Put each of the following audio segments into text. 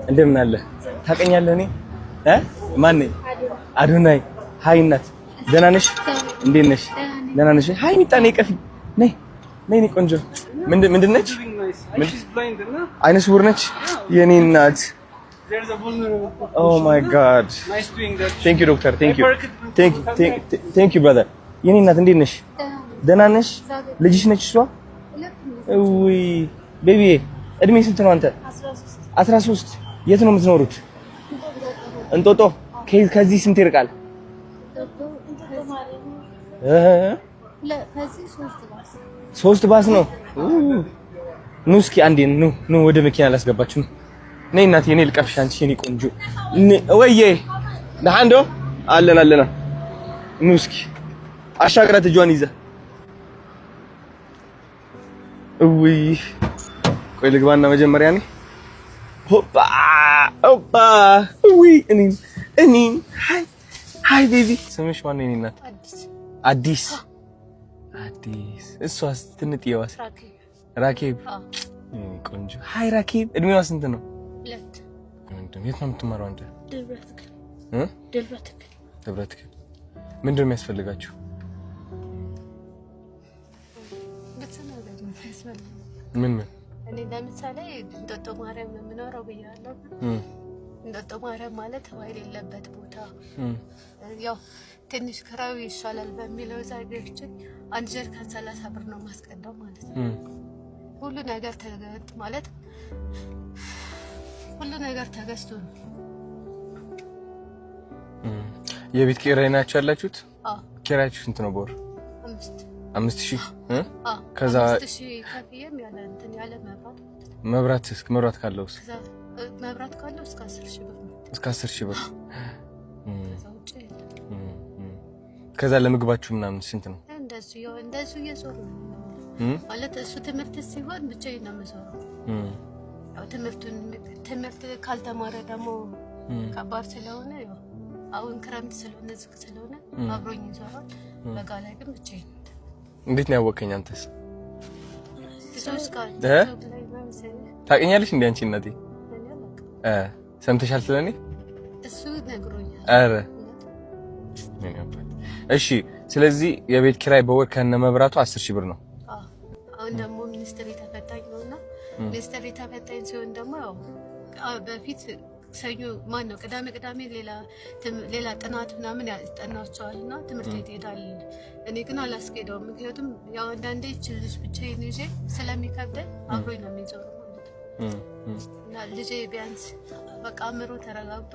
እንደምን አለ ታቀኛለህ? እኔ ማን ነኝ? አዶናይ። ሃይ እናት ደህና ነሽ? እንዴት ነሽ? ደህና ነሽ? ሃይ ሚጣኔ ቀፊ ነይ ነይ ነይ ቆንጆ ምንድን ነች? አይነ ስውር ነች የኔ እናት። Oh my god. Nice doing that. Thank you doctor. Thank you brother. የኔ እናት እንዴት ነሽ? ደህና ነሽ? ልጅሽ ነች እሷ? ውይ ቤቢዬ እድሜ ስንት ነው አንተ? 13 የት ነው የምትኖሩት? እንጦጦ። ከዚህ ስንት ይርቃል? ሶስት ባስ ነው። ኑ እስኪ አንዴ ኑ ወደ መኪና ላስገባችሁ። ነይ እናቴ እኔ ልቀፍሽ አንቺ የኔ ቆንጆ። ወይዬ ለሃንዶ አለና ኑ እስኪ አሻግራት እጇን ይዘህ። ውይ ቆይ ልግባና መጀመሪያ ነኝ። ሆፓ ውይ እኔ ሃይ ቤቢ። ስምሽ ማን ነው የኔ እናት? አዲስ እሷስ ትንጥየዋስ? ራኬብ ቆንጆ። ሃይ ራኬብ እድሜዋ ስንት ነው? 2 የት ነው የምትማረው አንተ? ደብረትክ ምንድን ነው የሚያስፈልጋችሁ? ምን እኔ ለምሳሌ እንጦጦ ማርያም ነው የምኖረው ብያለሁ። እንጦጦ ማርያም ማለት ኃይል የሌለበት ቦታ ያው ትንሽ ክራዩ ይሻላል በሚለው ዛሬዎችን 1 ጀሪካን 30 ብር ነው ማስቀዳው ማለት ነው። ሁሉ ነገር ተገጥ ማለት ሁሉ ነገር ተገዝቶ ነው። የቤት ኪራይ ናችሁ ያላችሁት? ኪራያችሁ ስንት ነው በወር? 5000 ከዛ 5000 ከፍዬም ያለ እንትን ያለ መብራት ካለው እስከ 10000 ብር ነው። እስከ 10000 ብር። ከዛ ለምግባችሁ ምናምን ስንት ነው? እንደዚህ እየዞር ነው ማለት እሱ ትምህርት ሲሆን ብቻዬን ነው የምዞረው። ያው ትምህርት ካልተማረ ደግሞ ከባድ ስለሆነ ያው አሁን ክረምት ስለሆነ ዝቅ ስለሆነ አብሮኝ ይዞራል። በጋ ላይ ግን ብቻዬን። እንዴት ነው ያወቀኝ አንተስ? እሱስ ጋር ታውቂኛለሽ እንዴ አንቺ እናቴ? ሰምተሻል ስለኔ? እሱ ነግሮኛል። አረ እሺ። ስለዚህ የቤት ኪራይ በወር ከነ መብራቱ 10000 ብር ነው። አሁን ደግሞ ሚኒስትሪ ተፈታኝ ነውና ሚኒስትሪ ተፈታኝ ሲሆን ደግሞ ያው በፊት ሰኞ ማን ነው ቅዳሜ ሌላ ጥናት ምናምን ያስጠናቸዋልና ትምህርት ቤት ይሄዳል። እኔ ግን አላስኬደውም። ምክንያቱም ያው አንዳንዴ ልጅ ብቻዬን ይዤ ስለሚከብደኝ አብሮኝ ነው የሚዞረው ማለት ነው። እና ልጄ ቢያንስ በቃ አእምሮ ተረጋግቶ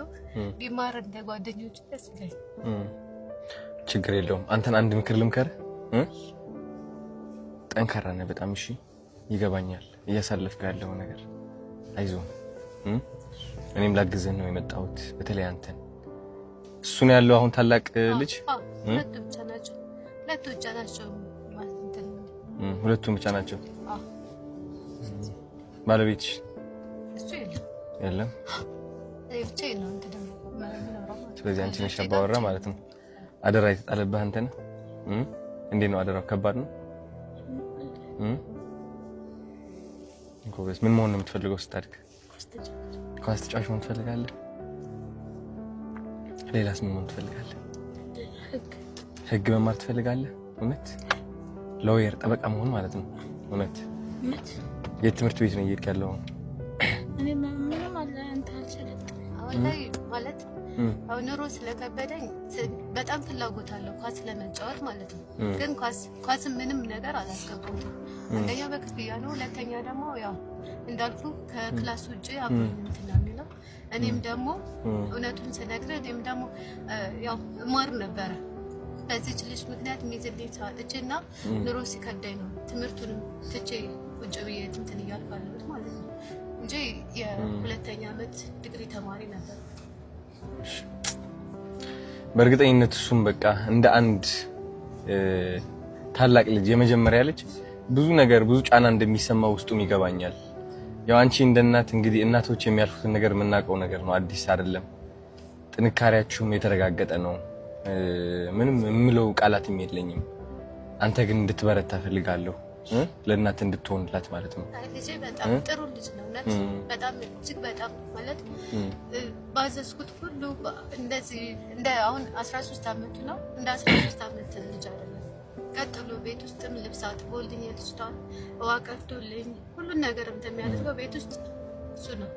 ቢማር እንደ ጓደኞቹ ደስ ይለኝ። ችግር የለውም። አንተን አንድ ምክር ልምከር። ጠንካራ ነህ በጣም እሺ። ይገባኛል እያሳለፍክ ያለው ነገር። አይዞህ እኔም ላግዝህ ነው የመጣሁት። በተለይ አንተን እሱ ነው ያለው አሁን ታላቅ ልጅ ሁለቱም ብቻ ናቸው ማለት እንትን ሁለቱም ብቻ ናቸው። ባለቤትሽ? እሱ የለም። ብቻዬን ነው እንትን ነው። ስለዚህ አንቺ ነሽ አባወራ ማለት ነው። አደራ የተጣለብህ አንተ ነህ። እንዴት ነው አደራው? ከባድ ነው። ጎበዝ። ምን መሆን ነው የምትፈልገው ስታድግ? ኳስ ተጫዋች መሆን ትፈልጋለህ? ሌላስ ምን መሆን ትፈልጋለህ? ህግ መማር ትፈልጋለህ? እውነት? ሎየር ጠበቃ መሆን ማለት ነው? እውነት? የትምህርት ቤት ነው እየሄድክ ያለው? እኔ ምንም አልሰለጠንም አሁን ላይ ማለት አሁን ኑሮ ስለከበደኝ በጣም ፍላጎት አለው ኳስ ለመጫወት ማለት ነው። ግን ኳስ ምንም ነገር አላስገባሁትም። አንደኛ በክፍያ ነው፣ ሁለተኛ ደግሞ ያው እንዳልኩ ከክላስ ውጪ አብሮኝ እንትን የሚለው እኔም ደግሞ እውነቱን ስነግርህ እኔም ደግሞ ያው እማር ነበረ። በዚህ ልጅ ምክንያት የሚይዝልኝ ሰው አጥቼና ኑሮ ሲከብደኝ ነው ትምህርቱንም ትቼ ውጭ ብዬ እንትን እያልኩ ያለሁት ማለት ነው እንጂ የ2ኛ ዓመት ዲግሪ ተማሪ ነበር። በእርግጠኝነት እሱም በቃ እንደ አንድ ታላቅ ልጅ የመጀመሪያ ልጅ ብዙ ጫና እንደሚሰማው ውስጡም ይገባኛል። ያው አንቺ እንደ እናት እንግዲህ እናቶች የሚያልፉትን ነገር የምናውቀው ነገር ነው፣ አዲስ አይደለም። ጥንካሬያችሁም የተረጋገጠ ነው። ምንም የምለው ቃላትም የለኝም። አንተ ግን እንድትበረታ ፈልጋለሁ። ለእናት እንድትሆንላት ማለት ነው። ልጄ በጣም ጥሩ ልጅ ነው። በጣም እጅግ በጣም ማለት ባዘዝኩት ሁሉ እንደዚህ እንደ አሁን 13 አመቱ ነው። እንደ 13 አመት ልጅ አይደለም። ቀጥሎ ቤት ውስጥም ልብስ አጥቦልኝ ልጅቷን ውሃ ቀድቶልኝ ሁሉን ነገር እንደሚያደርገው ቤት ውስጥ እሱ ነው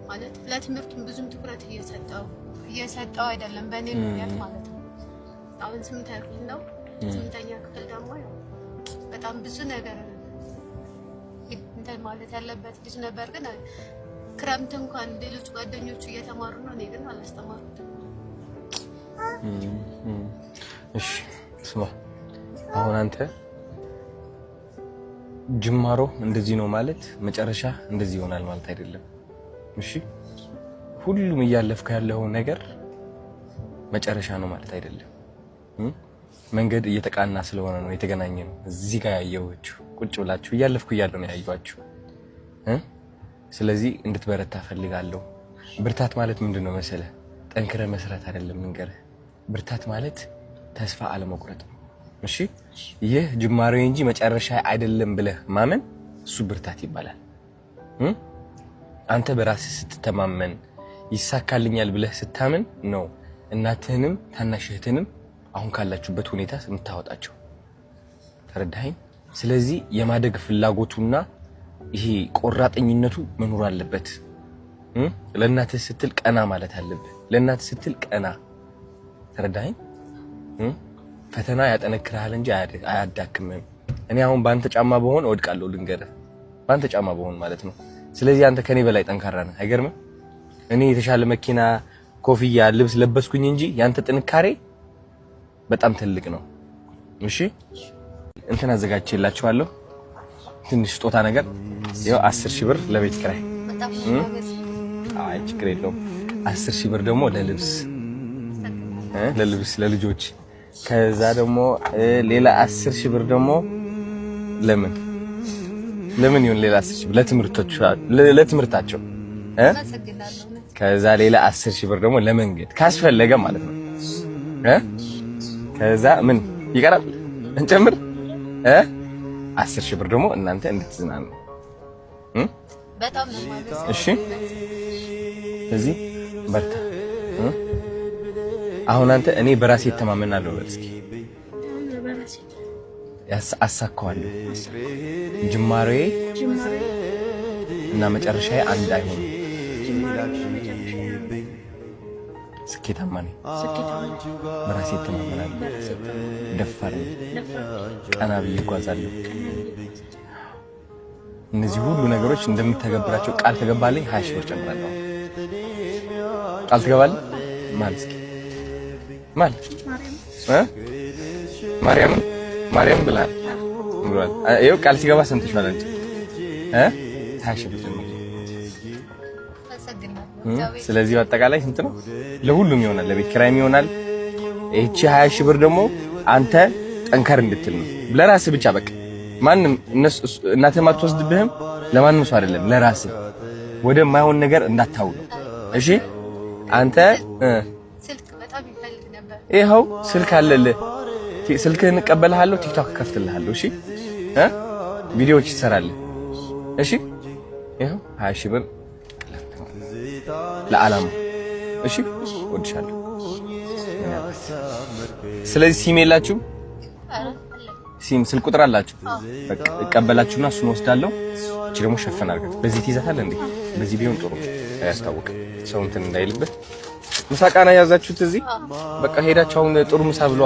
ማለት ለትምህርቱም ብዙም ትኩረት እየሰጠው አይደለም በእኔ ምክንያት ማለት ነው። አሁን 8ኛ ክፍል ነው። 8ኛ ክፍል ደግሞ በጣም ብዙ ነገር እንትን ማለት ያለበት ልጅ ነበር። ግን ክረምት እንኳን ሌሎች ጓደኞቹ እየተማሩ ነው፣ እኔ ግን አላስተማሩትም። እሺ ስማ፣ አሁን አንተ ጅማሮ እንደዚህ ነው ማለት መጨረሻ እንደዚህ ይሆናል ማለት አይደለም። እሺ ሁሉም እያለፍከ ያለው ነገር መጨረሻ ነው ማለት አይደለም። መንገድ እየተቃና ስለሆነ ነው የተገናኘ ነው። እዚህ ጋር ያየኋችሁ ቁጭ ብላችሁ እያለፍኩ እያለሁ ነው ያየኋችሁ። ስለዚህ እንድትበረታ ፈልጋለሁ። ብርታት ማለት ምንድነው መሰለህ? ጠንክረ መስራት አይደለም መንገርህ። ብርታት ማለት ተስፋ አለመቁረጥ ነው። እሺ ይህ ጅማሬ እንጂ መጨረሻ አይደለም ብለህ ማመን እሱ ብርታት ይባላል። አንተ በራስህ ስትተማመን ይሳካልኛል ብለህ ስታምን ነው እናትህንም ታናሽ እህትህንም አሁን ካላችሁበት ሁኔታ የምታወጣቸው። ተረዳኸኝ? ስለዚህ የማደግ ፍላጎቱና ይሄ ቆራጠኝነቱ መኖር አለበት። ለእናትህ ስትል ቀና ማለት አለብህ። ለእናትህ ስትል ቀና። ተረዳኸኝ? ፈተና ያጠነክርሃል እንጂ አያዳክምም። እኔ አሁን በአንተ ጫማ በሆን እወድቃለሁ፣ ልንገርህ። በአንተ ጫማ በሆን ማለት ነው። ስለዚህ አንተ ከኔ በላይ ጠንካራ ነህ። አይገርምም? እኔ የተሻለ መኪና፣ ኮፍያ፣ ልብስ ለበስኩኝ እንጂ ያንተ ጥንካሬ በጣም ትልቅ ነው። እሺ እንትን አዘጋጅቼላችኋለሁ ትንሽ ስጦታ ነገር። ያው 10,000 ብር ለቤት ኪራይ። አይ ችግር የለውም። 10,000 ብር ደግሞ ለልብስ ለልጆች። ከዛ ደግሞ ሌላ 10,000 ብር ደግሞ ለምን ይሁን ሌላ 10,000 ብር ለትምህርታቸው። ከዛ ሌላ 10,000 ብር ደግሞ ለመንገድ ካስፈለገ ማለት ነው። ከዛ ምን ይቀራል እንጨምር? 10,000 ብር ደግሞ እናንተ እንድትዝናኑ። በጣም ነው ማለት። እሺ እዚህ በርታ። አሁን አንተ እኔ በራሴ እተማመናለሁ በል እስኪ። አሳካዋለሁ። ጅማሬ እና መጨረሻዬ አንድ አይሆንም። ስኬታማ ነኝ። በራሴ እተማመናለሁ። ደፋር ነኝ። ቀና ብዬ እጓዛለሁ። እነዚህ ሁሉ ነገሮች እንደምትተገብራቸው ቃል ከገባልኝ 20,000 ብር ጨምራለሁ። ቃል ትገባለህ ማለት ማርያም ብላል። ይኸው ቃል ሲገባ ሰምተሽዋል እንጂ 20,000 ብር ጨምራለሁ። ስለዚህ በአጠቃላይ ስንት ነው? ለሁሉም ይሆናል። ለቤት ኪራይም ይሆናል። እቺ 20,000 ብር ደግሞ አንተ ጠንከር እንድትል ነው። ለራስህ ብቻ በቃ ማንም እናትህ አትወስድብህም። ለማንም ሰው አይደለም፣ ለራስህ ወደ ማይሆን ነገር እንዳታውል። እሺ አንተ ስልክ በጣም ይፈልግ ነበር። ይኸው ስልክ አለልህ። ስልክህን እቀበልሃለሁ፣ ቲክቶክ እከፍትልሃለሁ። እሺ ቪዲዮዎች ትሰራለህ። እሺ ይኸው 20,000 ብር ለዓላማ። እሺ ወድሻለሁ። ስለዚህ ሲም የላችሁ? ሲም ስልክ ቁጥር አላችሁ? በቃ እቀበላችሁና እሱን ወስዳለሁ። እቺ ደግሞ ሸፈን አድርገት። በዚህ ትይዛታለህ እንዴ? በዚህ ቢሆን ጥሩ ያስታውቅ ሰው እንትን እንዳይልበት። ምሳቃና ያዛችሁት እዚህ በቃ ሄዳችሁ አሁን ጥሩ ምሳ ብሏ